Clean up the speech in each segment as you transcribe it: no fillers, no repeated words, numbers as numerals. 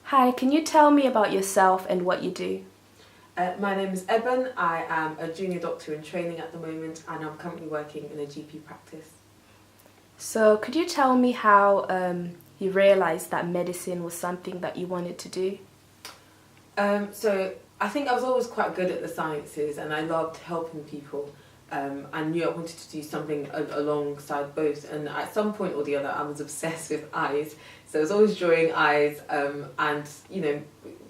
Hi, can you tell me about yourself and what you do? My name is Ebun. I am a junior doctor in training at the moment, and I'm currently working in a GP practice. So could you tell me how you realised that medicine was something that you wanted to do? So I think I was always quite good at the sciences, and I loved helping people. I knew I wanted to do something alongside both, and at some point or the other I was obsessed with eyes, so I was always drawing eyes, and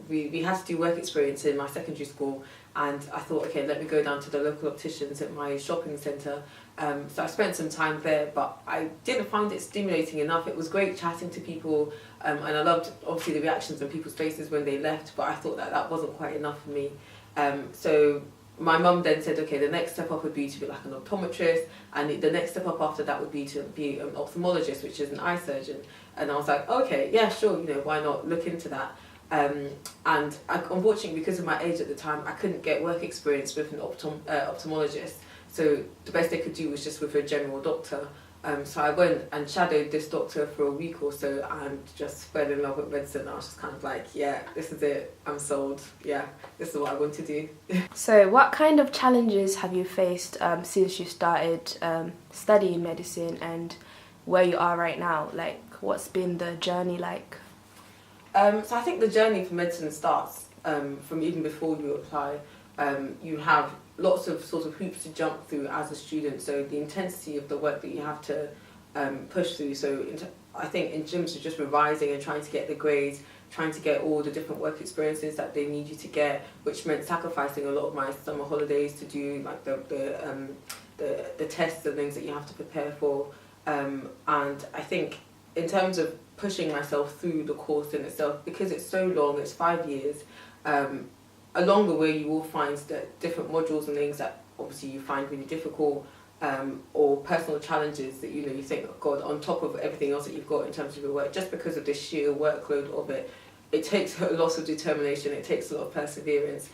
we had to do work experience in my secondary school, and I thought, okay, let me go down to the local opticians at my shopping centre. So I spent some time there, but I didn't find it stimulating enough. It was great chatting to people, and I loved obviously the reactions on people's faces when they left, but I thought that wasn't quite enough for me. So my mum then said, okay, the next step up would be to be like an optometrist, and the next step up after that would be to be an ophthalmologist, which is an eye surgeon. And I was like, okay, yeah, sure, why not look into that? Unfortunately, because of my age at the time, I couldn't get work experience with an ophthalmologist. So the best they could do was just with a general doctor. So I went and shadowed this doctor for a week or so and just fell in love with medicine. I was just kind of like, yeah, this is it. I'm sold. Yeah, this is what I want to do. So what kind of challenges have you faced since you started studying medicine and where you are right now? Like, what's been the journey like? So I think the journey for medicine starts from even before you apply. You have lots of sort of hoops to jump through as a student, so the intensity of the work that you have to push through. So I think in terms of just revising and trying to get the grades, trying to get all the different work experiences that they need you to get, which meant sacrificing a lot of my summer holidays to do like the tests and things that you have to prepare for. And I think in terms of pushing myself through the course in itself, because it's so long, it's 5 years, along the way you will find that different modules and things that obviously you find really difficult, or personal challenges that you think, oh God, on top of everything else that you've got in terms of your work, just because of the sheer workload of it, it takes a lot of determination, it takes a lot of perseverance,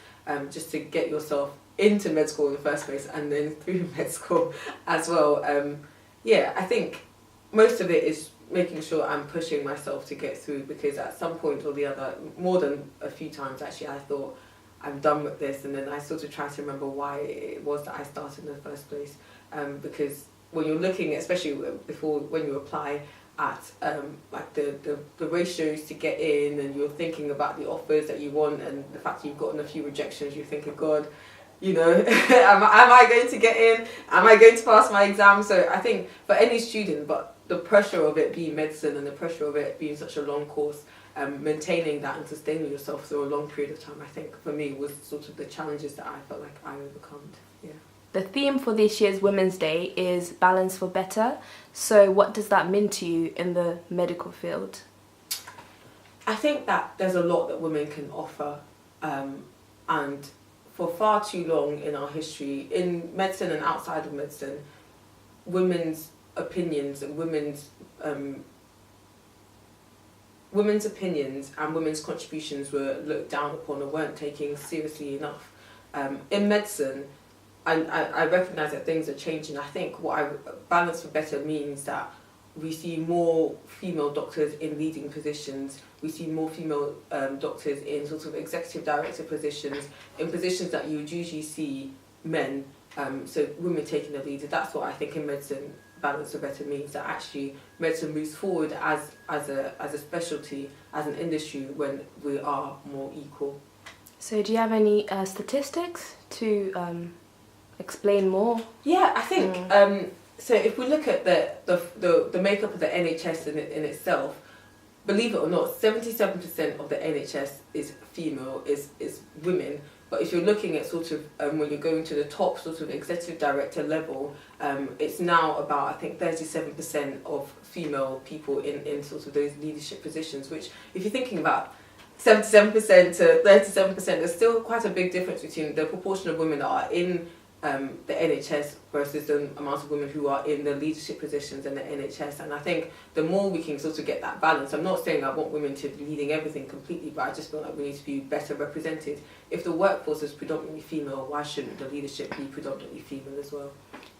just to get yourself into med school in the first place and then through med school as well. I think most of it is making sure I'm pushing myself to get through, because at some point or the other, more than a few times actually, I thought, I'm done with this, and then I sort of try to remember why it was that I started in the first place. Because when you're looking, especially when you apply at like the ratios to get in, and you're thinking about the offers that you want, and the fact that you've gotten a few rejections, you're thinking, God, am I going to get in? Am I going to pass my exam? So I think for any student, but the pressure of it being medicine and the pressure of it being such a long course, maintaining that and sustaining yourself through a long period of time, I think for me was sort of the challenges that I felt like I overcome. Yeah. The theme for this year's Women's Day is Balance for Better. So what does that mean to you in the medical field? I think that there's a lot that women can offer, and for far too long in our history, in medicine and outside of medicine, women's opinions and women's opinions and women's contributions were looked down upon or weren't taken seriously enough. In medicine, I recognise that things are changing. I think Balance for Better means that we see more female doctors in leading positions. We see more female doctors in sort of executive director positions, in positions that you would usually see men. So women taking the lead. That's what I think in medicine Balance for Better means, that actually medicine moves forward as a specialty, as an industry, when we are more equal. So do you have any statistics to explain more? Yeah, I think so. If we look at the makeup of the NHS in itself, believe it or not, 77% of the NHS is female, is women. But if you're looking at sort of when you're going to the top sort of executive director level, it's now about, I think, 37% of female people in sort of those leadership positions, which if you're thinking about 77% to 37%, there's still quite a big difference between the proportion of women that are in the NHS versus the amount of women who are in the leadership positions in the NHS. And I think the more we can sort of get that balance, I'm not saying I want women to be leading everything completely, but I just feel like we need to be better represented. If the workforce is predominantly female, why shouldn't the leadership be predominantly female as well?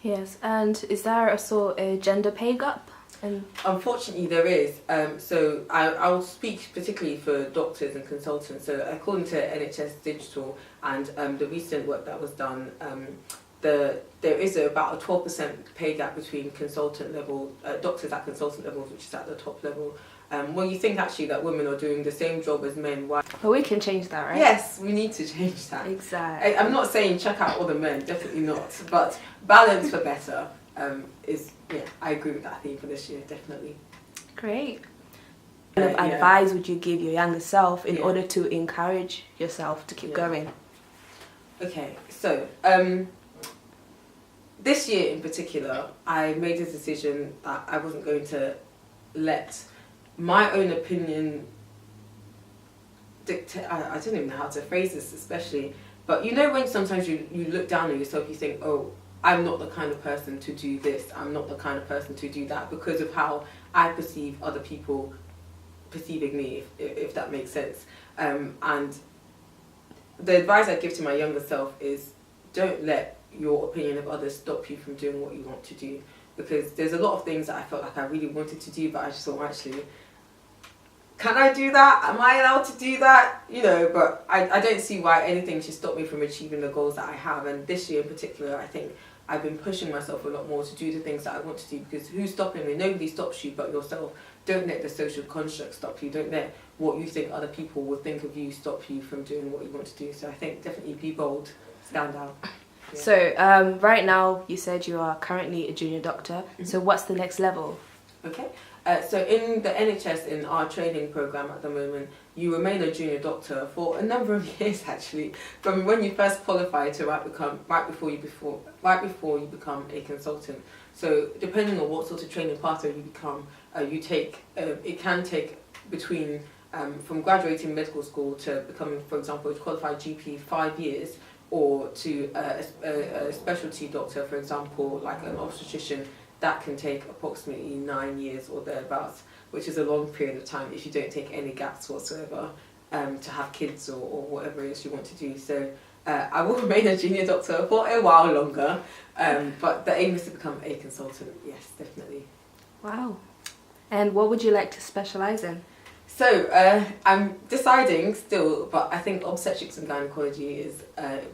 Yes, and is there also a gender pay gap? And Unfortunately, there is. So I'll speak particularly for doctors and consultants. So according to NHS Digital and the recent work that was done, there is about a 12% pay gap between consultant level doctors at consultant levels, which is at the top level. When you think actually that women are doing the same job as men, why? but we can change that, right? Yes, we need to change that. Exactly. I'm not saying check out all the men, definitely not. But balance for better is, yeah, I agree with that theme for this year, definitely. Great. What kind of advice would you give your younger self in Yeah. order to encourage yourself to keep Yeah. going? Okay, so this year in particular, I made a decision that I wasn't going to let my own opinion dictate. I don't even know how to phrase this, especially. But you know when sometimes you look down on yourself, you think, oh, I'm not the kind of person to do this, I'm not the kind of person to do that, because of how I perceive other people perceiving me, if that makes sense. And the advice I give to my younger self is, don't let your opinion of others stop you from doing what you want to do. Because there's a lot of things that I felt like I really wanted to do, but I just thought, actually, can I do that? Am I allowed to do that? You know, but I don't see why anything should stop me from achieving the goals that I have. And this year in particular, I think I've been pushing myself a lot more to do the things that I want to do, because who's stopping me? Nobody stops you but yourself. Don't let the social construct stop you. Don't let what you think other people will think of you stop you from doing what you want to do. So I think definitely be bold, stand out. Yeah. So right now you said you are currently a junior doctor. Mhm. So what's the next level? Okay. So in the NHS, in our training program at the moment, you remain a junior doctor for a number of years actually, from when you first qualify to right before you become a consultant. So depending on what sort of training pathway you become, you take it can take between from graduating medical school to becoming, for example, a qualified GP, 5 years, or to a specialty doctor, for example, like an obstetrician. That can take approximately 9 years or thereabouts, which is a long period of time if you don't take any gaps whatsoever to have kids or whatever it is you want to do. So I will remain a junior doctor for a while longer, but the aim is to become a consultant, yes, definitely. Wow. And what would you like to specialise in? So I'm deciding still, but I think obstetrics and gynecology is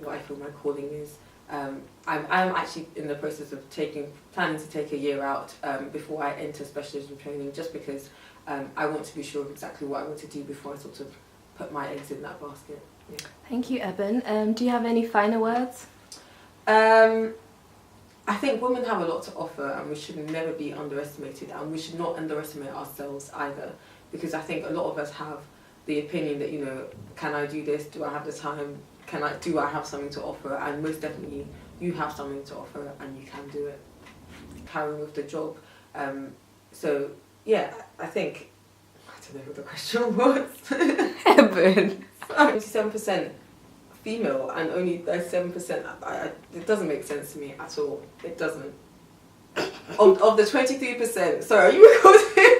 what I feel my calling is. I'm actually in the process of planning to take a year out before I enter specialism training, just because I want to be sure of exactly what I want to do before I sort of put my eggs in that basket. Yeah. Thank you, Ebun. Do you have any final words? I think women have a lot to offer, and we should never be underestimated, and we should not underestimate ourselves either, because I think a lot of us have the opinion that, you know, can I do this? Do I have the time? Do I have something to offer? And most definitely, you have something to offer, and you can do it. Carry on with the job. So yeah, I think, I don't know what the question was. Ebun. 57% female and only 37%. It doesn't make sense to me at all. It doesn't. Of the 23%. Sorry, are you recording?